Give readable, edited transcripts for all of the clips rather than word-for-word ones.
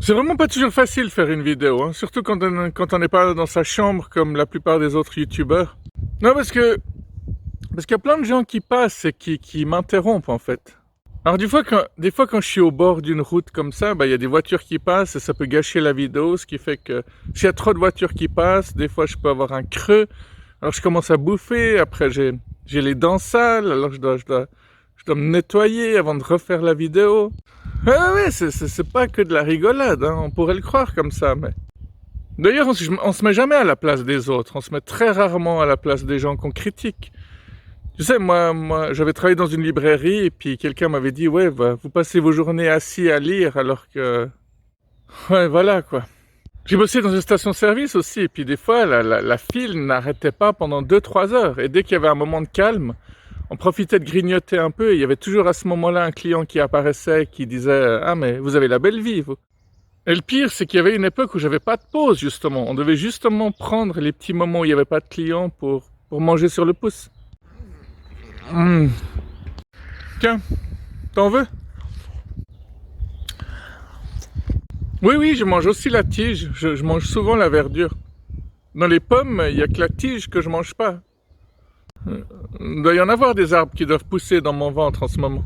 C'est vraiment pas toujours facile de faire une vidéo, hein, surtout quand on n'est pas dans sa chambre comme la plupart des autres youtubeurs. Non, parce qu'il y a plein de gens qui passent et qui m'interrompent en fait. Alors des fois quand je suis au bord d'une route comme ça, il y a des voitures qui passent et ça peut gâcher la vidéo, ce qui fait que s'il y a trop de voitures qui passent, des fois je peux avoir un creux. Alors je commence à bouffer, après j'ai les dents sales, alors je dois me nettoyer avant de refaire la vidéo. Ouais, c'est pas que de la rigolade, hein, on pourrait le croire comme ça, mais... D'ailleurs, on se met jamais à la place des autres, on se met très rarement à la place des gens qu'on critique. Tu sais, moi, j'avais travaillé dans une librairie et puis quelqu'un m'avait dit, ouais, vous passez vos journées assis à lire alors que... Ouais, voilà, quoi. J'ai bossé dans une station-service aussi, et puis des fois, la file n'arrêtait pas pendant 2-3 heures, et dès qu'il y avait un moment de calme, on profitait de grignoter un peu, et il y avait toujours à ce moment-là un client qui apparaissait, qui disait « Ah, mais vous avez la belle vie, vous !» Et le pire, c'est qu'il y avait une époque où j'avais pas de pause, justement. On devait justement prendre les petits moments où il n'y avait pas de clients pour manger sur le pouce. Tiens, t'en veux? Oui, je mange aussi la tige. Je mange souvent la verdure. Dans les pommes, il n'y a que la tige que je mange pas. Il doit y en avoir des arbres qui doivent pousser dans mon ventre en ce moment.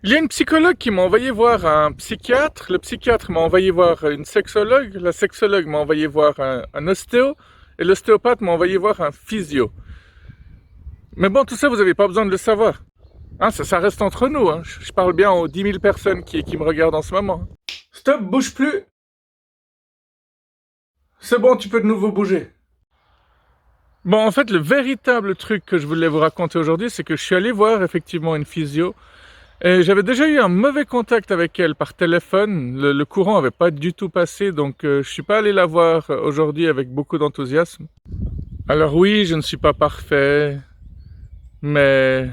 Il y a une psychologue qui m'a envoyé voir un psychiatre. Le psychiatre m'a envoyé voir une sexologue. La sexologue m'a envoyé voir un ostéo. Et l'ostéopathe m'a envoyé voir un physio. Mais bon, tout ça, vous n'avez pas besoin de le savoir. Hein, ça reste entre nous. Hein. Je parle bien aux 10 000 personnes qui me regardent en ce moment. Stop, bouge plus. C'est bon, tu peux de nouveau bouger. Bon, en fait, le véritable truc que je voulais vous raconter aujourd'hui, c'est que je suis allé voir effectivement une physio. Et j'avais déjà eu un mauvais contact avec elle par téléphone. Le courant avait pas du tout passé, donc je suis pas allé la voir aujourd'hui avec beaucoup d'enthousiasme. Alors oui, je ne suis pas parfait, mais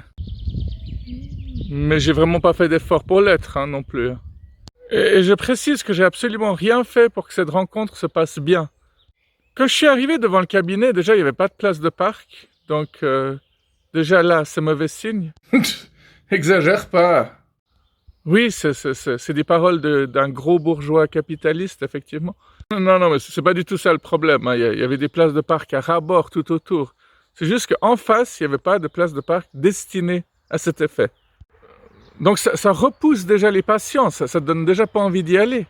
j'ai vraiment pas fait d'effort pour l'être, hein, non plus. Et je précise que j'ai absolument rien fait pour que cette rencontre se passe bien. Quand je suis arrivé devant le cabinet, déjà il n'y avait pas de place de parc, donc déjà là, c'est mauvais signe. Exagère pas. Oui, c'est des paroles d'un gros bourgeois capitaliste, effectivement. Non, mais c'est pas du tout ça le problème, hein. Il y avait des places de parc à ras-bord tout autour. C'est juste qu'en face, il n'y avait pas de place de parc destinée à cet effet. Donc ça repousse déjà les patients, ça donne déjà pas envie d'y aller.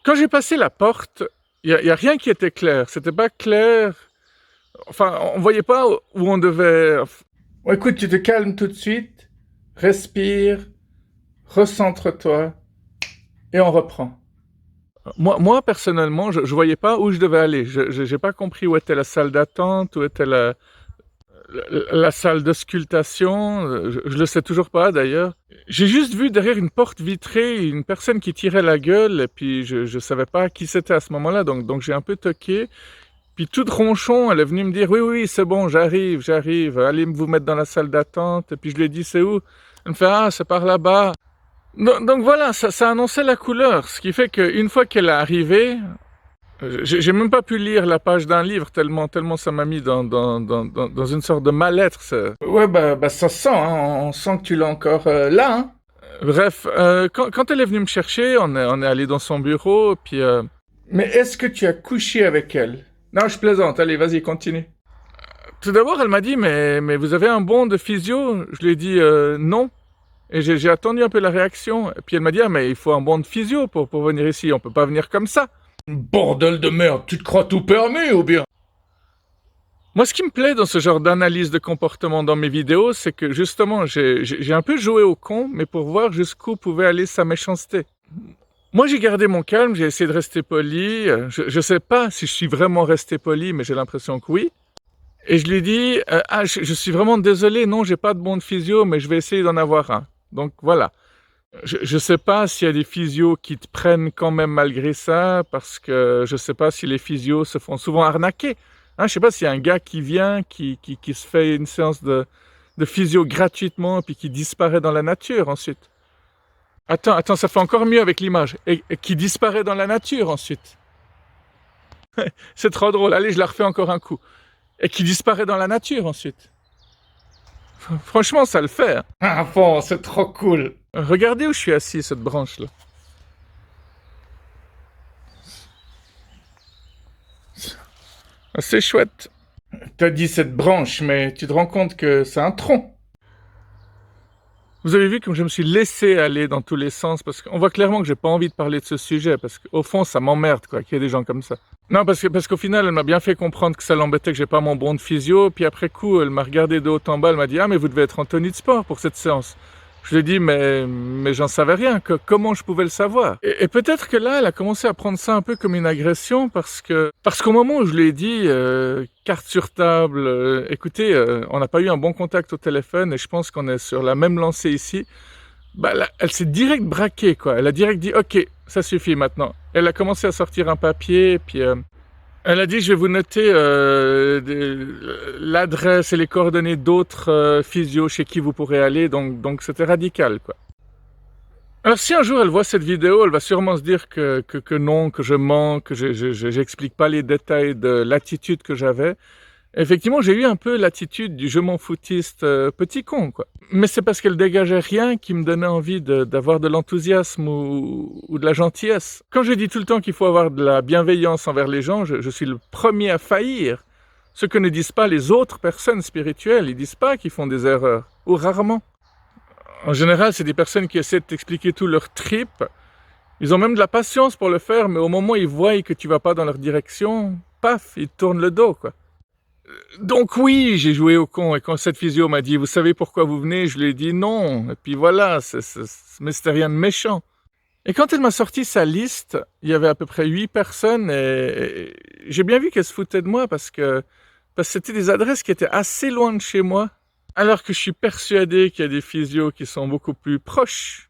Quand j'ai passé la porte, il y a rien qui était clair. C'était pas clair. Enfin, on voyait pas où on devait... Bon, écoute, tu te calmes tout de suite, respire, recentre-toi, et on reprend. Moi personnellement, je voyais pas où je devais aller. J'ai pas compris où était la salle d'attente, où était la salle d'auscultation. Je le sais toujours pas d'ailleurs. J'ai juste vu derrière une porte vitrée une personne qui tirait la gueule, et puis je savais pas qui c'était à ce moment-là, donc j'ai un peu toqué. Puis toute ronchon, elle est venue me dire « Oui, c'est bon, j'arrive, allez vous mettre dans la salle d'attente. » Et puis je lui ai dit « C'est où ?» Elle me fait « Ah, c'est par là-bas. » Donc voilà, ça annonçait la couleur, ce qui fait qu'une fois qu'elle est arrivée, j'ai même pas pu lire la page d'un livre, tellement ça m'a mis dans une sorte de mal-être. Ouais, ça sent, hein, on sent que tu l'as encore là. Hein. Bref, quand elle est venue me chercher, on est allé dans son bureau, puis... Mais est-ce que tu as couché avec elle? Non, je plaisante, allez, vas-y, continue. Tout d'abord, elle m'a dit, mais vous avez un bon de physio? Je lui ai dit, non. Et j'ai attendu un peu la réaction. Et puis elle m'a dit, ah, mais il faut un bon de physio pour venir ici, on peut pas venir comme ça. Bordel de merde, tu te crois tout permis ou bien? Moi, ce qui me plaît dans ce genre d'analyse de comportement dans mes vidéos, c'est que justement, j'ai un peu joué au con, mais pour voir jusqu'où pouvait aller sa méchanceté. Moi, j'ai gardé mon calme, j'ai essayé de rester poli. Je sais pas si je suis vraiment resté poli, mais j'ai l'impression que oui. Et je lui dis, je suis vraiment désolé, non, j'ai pas de bon de physio, mais je vais essayer d'en avoir un. Donc voilà. Je sais pas s'il y a des physios qui te prennent quand même malgré ça, parce que je sais pas si les physios se font souvent arnaquer. Hein, je sais pas s'il y a un gars qui vient, qui se fait une séance de physio gratuitement, puis qui disparaît dans la nature ensuite. Attends, ça fait encore mieux avec l'image. Et qui disparaît dans la nature ensuite. C'est trop drôle. Allez, je la refais encore un coup. Et qui disparaît dans la nature ensuite. Franchement, ça le fait. Hein. Ah bon, c'est trop cool. Regardez où je suis assis, cette branche-là. C'est chouette. T'as dit cette branche, mais tu te rends compte que c'est un tronc. Vous avez vu comme je me suis laissé aller dans tous les sens, parce qu'on voit clairement que j'ai pas envie de parler de ce sujet, parce qu'au fond, ça m'emmerde, quoi, qu'il y ait des gens comme ça. Non, parce qu'au final, elle m'a bien fait comprendre que ça l'embêtait que j'ai pas mon bon de physio, puis après coup, elle m'a regardé de haut en bas, elle m'a dit « Ah, mais vous devez être en tenue de sport pour cette séance ». Je lui ai dit « Mais j'en savais rien, comment je pouvais le savoir ?» Et peut-être que là, elle a commencé à prendre ça un peu comme une agression, parce qu'au moment où je lui ai dit carte sur table, écoutez, on n'a pas eu un bon contact au téléphone, et je pense qu'on est sur la même lancée ici, bah, elle s'est direct braquée, quoi. Elle a direct dit « Ok, ça suffit maintenant ». Elle a commencé à sortir un papier, puis elle a dit « Je vais vous noter l'adresse et les coordonnées d'autres physios chez qui vous pourrez aller », donc c'était radical, quoi. Alors si un jour elle voit cette vidéo, elle va sûrement se dire que non, que je mens, que j'explique pas les détails de l'attitude que j'avais. Effectivement, j'ai eu un peu l'attitude du je m'en foutiste petit con, quoi. Mais c'est parce qu'elle dégageait rien qui me donnait envie d'avoir de l'enthousiasme ou de la gentillesse. Quand je dis tout le temps qu'il faut avoir de la bienveillance envers les gens, je suis le premier à faillir. Ce que ne disent pas les autres personnes spirituelles, ils disent pas qu'ils font des erreurs, ou rarement. En général, c'est des personnes qui essaient de t'expliquer tout leur trip. Ils ont même de la patience pour le faire, mais au moment où ils voient que tu vas pas dans leur direction, paf, ils te tournent le dos, quoi. Donc oui, j'ai joué au con, et quand cette physio m'a dit « Vous savez pourquoi vous venez ?» Je lui ai dit non, et puis voilà, mais c'était rien de méchant. Et quand elle m'a sorti sa liste, il y avait à peu près 8 personnes, et j'ai bien vu qu'elle se foutait de moi, parce que c'était des adresses qui étaient assez loin de chez moi, alors que je suis persuadé qu'il y a des physios qui sont beaucoup plus proches.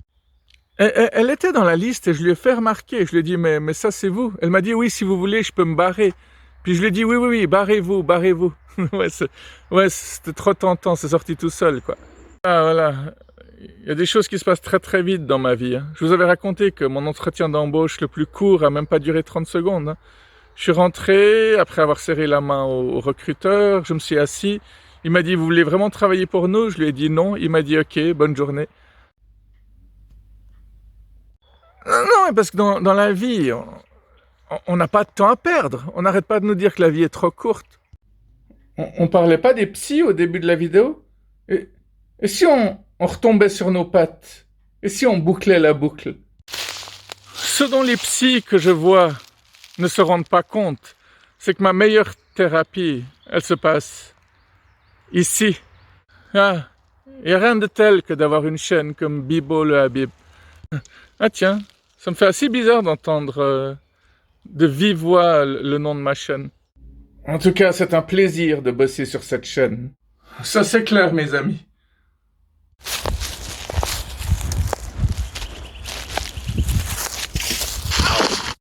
Elle était dans la liste, et je lui ai fait remarquer, je lui ai dit « Mais ça c'est vous ?» Elle m'a dit « Oui, si vous voulez, je peux me barrer. » Puis je lui ai dit « Oui, barrez-vous. » Ouais, c'était trop tentant, c'est sorti tout seul, quoi. Ah, voilà. Il y a des choses qui se passent très très vite dans ma vie. Hein. Je vous avais raconté que mon entretien d'embauche le plus court a même pas duré 30 secondes. Hein. Je suis rentré, après avoir serré la main au recruteur, je me suis assis. Il m'a dit « Vous voulez vraiment travailler pour nous ?» Je lui ai dit non. Il m'a dit « Ok, bonne journée. » Non, parce que dans la vie, on n'a pas de temps à perdre. On n'arrête pas de nous dire que la vie est trop courte. On parlait pas des psys au début de la vidéo? Et si on retombait sur nos pattes? Et si on bouclait la boucle? Ce dont les psys que je vois ne se rendent pas compte, c'est que ma meilleure thérapie, elle se passe ici. Ah, il n'y a rien de tel que d'avoir une chaîne comme Bibo le Habib. Ah tiens, ça me fait assez bizarre d'entendre de vive voix le nom de ma chaîne. En tout cas, c'est un plaisir de bosser sur cette chaîne. Ça c'est clair, mes amis.